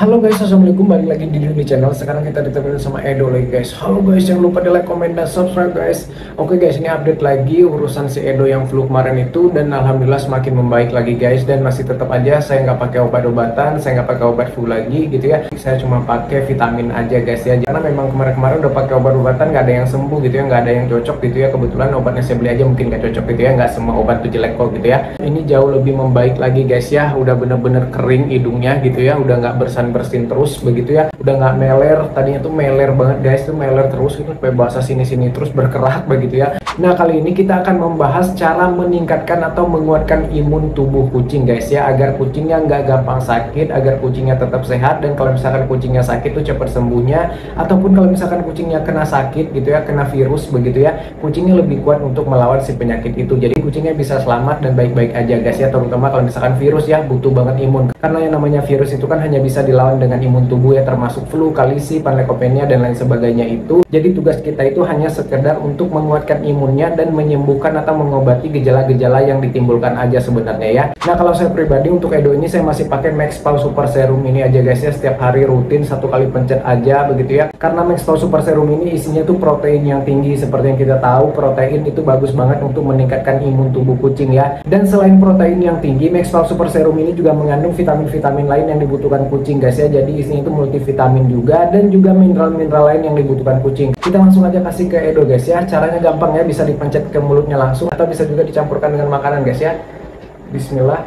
Halo guys, assalamualaikum, balik lagi di Duni Channel. Sekarang kita ditemenin sama Edo lagi guys. Halo guys, jangan lupa di like, komen, dan subscribe guys. Oke guys, ini update lagi urusan si Edo yang flu kemarin itu. Dan alhamdulillah semakin membaik lagi guys. Dan masih tetap aja saya nggak pakai obat-obatan, saya nggak pakai obat flu lagi gitu ya. Saya cuma pakai vitamin aja guys ya. Karena memang kemarin-kemarin udah pakai obat-obatan nggak ada yang sembuh gitu ya, nggak ada yang cocok gitu ya. Kebetulan obatnya saya beli aja mungkin nggak cocok gitu ya. Nggak semua obat tuh jelek kok gitu ya. Ini jauh lebih membaik lagi guys ya. Udah bener-bener kering hidungnya gitu ya. Udah nggak bersin terus begitu ya, udah nggak meler. Tadinya tuh meler banget guys, tuh meler terus gitu sampai basah sini-sini terus berkerak begitu ya. Nah kali ini kita akan membahas cara meningkatkan atau menguatkan imun tubuh kucing guys ya, agar kucingnya nggak gampang sakit, agar kucingnya tetap sehat. Dan kalau misalkan kucingnya sakit tuh cepat sembuhnya, ataupun kalau misalkan kucingnya kena sakit gitu ya, kena virus begitu ya, kucingnya lebih kuat untuk melawan si penyakit itu. Jadi kucingnya bisa selamat dan baik-baik aja guys ya, terutama kalau misalkan virus ya, butuh banget imun. Karena yang namanya virus itu kan hanya bisa dilawan dengan imun tubuh ya, termasuk flu, kalisi, panleukopenia dan lain sebagainya itu. Jadi tugas kita itu hanya sekedar untuk menguatkan imunnya dan menyembuhkan atau mengobati gejala-gejala yang ditimbulkan aja sebenarnya ya. Nah kalau saya pribadi untuk Edo ini saya masih pakai Maxpal Super Serum ini aja guys ya, setiap hari rutin 1 kali pencet aja begitu ya. Karena Maxpal Super Serum ini isinya tuh protein yang tinggi. Seperti yang kita tahu, protein itu bagus banget untuk meningkatkan imun tubuh kucing ya. Dan selain protein yang tinggi, Maxpal Super Serum ini juga mengandung vitamin-vitamin lain yang dibutuhkan kucing guys ya. Jadi isinya itu multivitamin juga, dan juga mineral-mineral lain yang dibutuhkan kucing. Kita langsung aja kasih ke Edo guys ya. Caranya gampang ya, bisa dipencet ke mulutnya langsung atau bisa juga dicampurkan dengan makanan guys ya. Bismillah.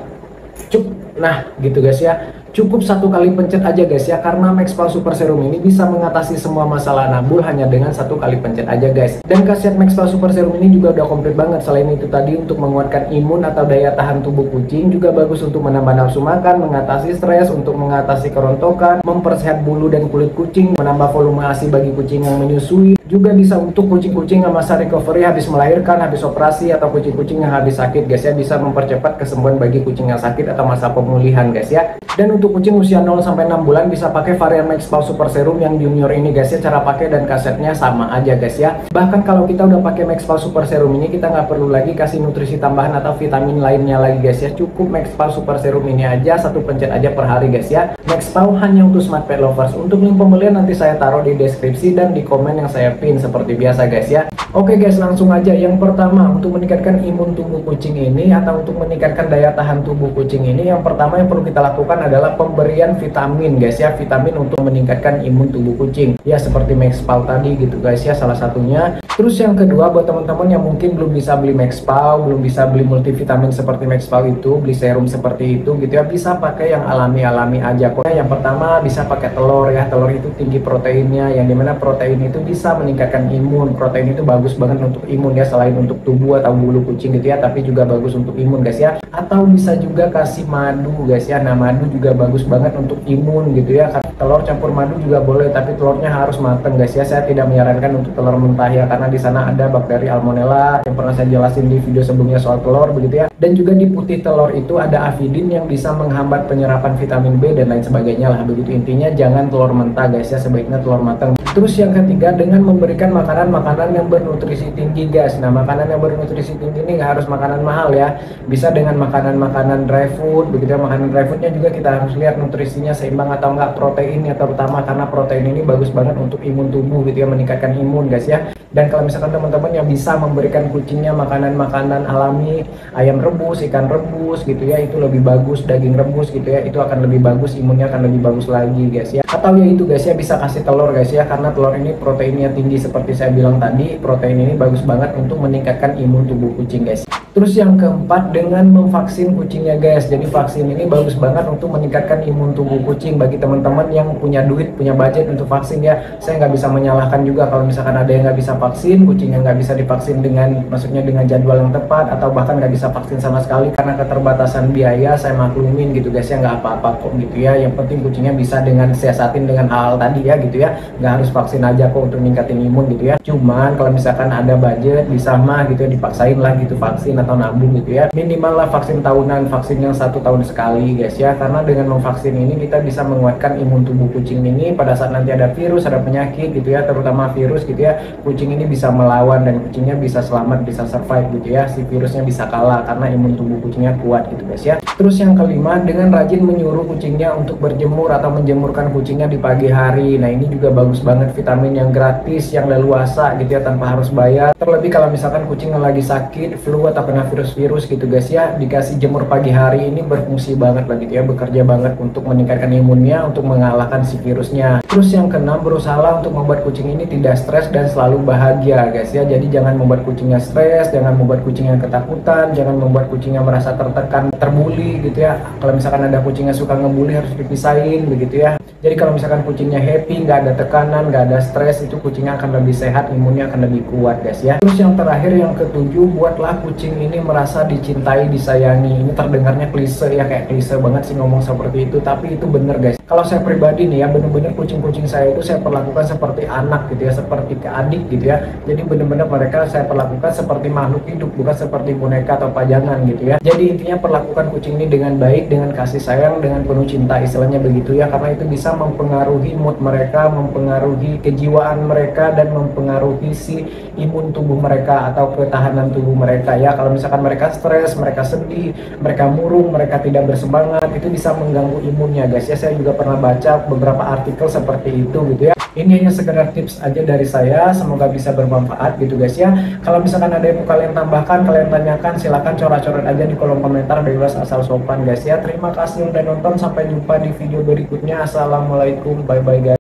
Cuk. Nah gitu guys ya, cukup 1 kali pencet aja guys ya, karena Maxpal Super Serum ini bisa mengatasi semua masalah nabul hanya dengan 1 kali pencet aja guys. Dan khasiat Maxpal Super Serum ini juga udah komplit banget. Selain itu tadi untuk menguatkan imun atau daya tahan tubuh kucing, juga bagus untuk menambah nafsu makan, mengatasi stres, untuk mengatasi kerontokan, mempersehat bulu dan kulit kucing, menambah volume ASI bagi kucing yang menyusui, juga bisa untuk kucing-kucing yang masa recovery habis melahirkan, habis operasi, atau kucing-kucing yang habis sakit guys ya, bisa mempercepat kesembuhan bagi kucing yang sakit atau masa pemulihan guys ya. Dan untuk kucing usia 0 sampai 6 bulan bisa pakai varian Maxpal Super Serum yang junior ini guys ya. Cara pakai dan kasetnya sama aja guys ya. Bahkan kalau kita udah pakai Maxpal Super Serum ini, kita nggak perlu lagi kasih nutrisi tambahan atau vitamin lainnya lagi guys ya. Cukup Maxpal Super Serum ini aja, 1 pencet aja per hari guys ya. Maxpal hanya untuk smart pet lovers. Untuk link pembelian nanti saya taruh di deskripsi dan di komen yang saya pin seperti biasa guys ya. Oke guys, langsung aja. Yang pertama, untuk meningkatkan imun tubuh kucing ini atau untuk meningkatkan daya tahan tubuh kucing ini, yang pertama yang perlu kita lakukan adalah pemberian vitamin guys ya. Vitamin untuk meningkatkan imun tubuh kucing ya, seperti Maxpal tadi gitu guys ya, salah satunya. Terus yang kedua, buat teman-teman yang mungkin belum bisa beli Maxpal, belum bisa beli multivitamin seperti Maxpal itu, beli serum seperti itu gitu ya, bisa pakai yang alami-alami aja kok. Yang pertama bisa pakai telur ya. Telur itu tinggi proteinnya, yang dimana protein itu bisa meningkatkan imun. Protein itu bagus banget untuk imun ya, selain untuk tubuh atau bulu kucing gitu ya, tapi juga bagus untuk imun guys ya. Atau bisa juga kasih madu guys ya. Nah madu juga bagus banget untuk imun gitu ya. Telur campur madu juga boleh, tapi telurnya harus mateng guys ya. Saya tidak menyarankan untuk telur mentah ya, karena di sana ada bakteri Salmonella yang pernah saya jelasin di video sebelumnya soal telur begitu ya. Dan juga di putih telur itu ada avidin yang bisa menghambat penyerapan vitamin B dan lain sebagainya lah begitu. Intinya jangan telur mentah guys ya, sebaiknya telur mateng. Terus yang ketiga, dengan memberikan makanan-makanan yang bernutrisi tinggi guys. Nah makanan yang bernutrisi tinggi ini nggak harus makanan mahal ya, bisa dengan makanan-makanan dry food begitu ya. Makanan dry foodnya juga kita harus lihat nutrisinya seimbang atau enggak, proteinnya terutama, karena protein ini bagus banget untuk imun tubuh gitu ya, meningkatkan imun guys ya. Dan kalau misalkan teman-teman yang bisa memberikan kucingnya makanan-makanan alami, ayam rebus, ikan rebus gitu ya, itu lebih bagus. Daging rebus gitu ya, itu akan lebih bagus, imunnya akan lebih bagus lagi guys ya. Atau ya itu guys ya, bisa kasih telur guys ya, karena telur ini proteinnya tinggi seperti saya bilang tadi. Protein ini bagus banget untuk meningkatkan imun tubuh kucing guys. Terus yang keempat, dengan memvaksin kucingnya guys. Jadi vaksin ini bagus banget untuk meningkatkan imun tubuh kucing. Bagi teman-teman yang punya duit, punya budget untuk vaksin ya, saya nggak bisa menyalahkan juga kalau misalkan ada yang nggak bisa vaksin, kucingnya nggak bisa divaksin dengan, maksudnya dengan jadwal yang tepat, atau bahkan nggak bisa vaksin sama sekali karena keterbatasan biaya. Saya maklumin gitu guys ya, nggak apa-apa kok gitu ya. Yang penting kucingnya bisa dengan siasatin dengan hal-hal tadi ya gitu ya, nggak harus vaksin aja kok untuk ningkatin imun gitu ya. Cuman kalau misalkan ada budget bisa mah gitu ya, dipaksain lah gitu vaksin atau nabung gitu ya. Minimal lah vaksin tahunan, vaksin yang 1 tahun sekali guys ya, karena dengan memvaksin ini kita bisa menguatkan imun tubuh kucing ini pada saat nanti ada virus, ada penyakit gitu ya, terutama virus gitu ya, kucing ini bisa melawan dan kucingnya bisa selamat, bisa survive gitu ya, si virusnya bisa kalah karena imun tubuh kucingnya kuat gitu guys ya. Terus yang kelima, dengan rajin menyuruh kucingnya untuk berjemur atau menjemurkan kucingnya di pagi hari. Nah ini juga bagus banget, vitamin yang gratis, yang leluasa gitu ya, tanpa harus bayar. Terlebih kalau misalkan kucing lagi sakit, flu atau kena virus-virus gitu guys ya, dikasih jemur pagi hari ini berfungsi banget lah gitu ya, bekerja banget untuk meningkatkan imunnya, untuk mengalahkan si virusnya. Terus yang keenam, berusaha untuk membuat kucing ini tidak stres dan selalu bahagia guys ya. Jadi jangan membuat kucingnya stres, jangan membuat kucingnya ketakutan, jangan membuat kucingnya merasa tertekan, terbuli gitu ya. Kalau misalkan ada kucingnya suka ngebully harus dipisahin begitu ya. Jadi kalau misalkan kucingnya happy, nggak ada tekanan, nggak ada stres, itu kucingnya akan lebih sehat, imunnya akan lebih kuat guys ya. Terus yang terakhir, yang ketujuh, buatlah kucing ini merasa dicintai, disayangi. Ini terdengarnya klise ya, kayak klise banget sih ngomong seperti itu, tapi itu bener guys. Kalau saya pribadi nih ya, bener-bener kucing-kucing saya itu saya perlakukan seperti anak gitu ya, seperti ke adik gitu ya. Jadi bener-bener mereka saya perlakukan seperti makhluk hidup, bukan seperti boneka atau pajangan gitu ya. Jadi intinya perlakukan kucing ini dengan baik, dengan kasih sayang, dengan penuh cinta, istilahnya begitu ya, karena itu bisa mempengaruhi mood mereka, mempengaruhi kejiwaan mereka, dan mempengaruhi si imun tubuh mereka atau ketahanan tubuh mereka ya. Kalau misalkan mereka stres, mereka sedih, mereka murung, mereka tidak bersemangat, itu bisa mengganggu imunnya guys ya. Saya juga pernah baca beberapa artikel seperti itu gitu ya. Ini hanya sekedar tips aja dari saya, semoga bisa bermanfaat gitu guys ya. Kalau misalkan ada yang mau kalian tambahkan, kalian tanyakan, silahkan coret-coret aja di kolom komentar, bebas asal sopan guys ya. Terima kasih udah nonton, sampai jumpa di video berikutnya. Assalamualaikum, bye bye guys.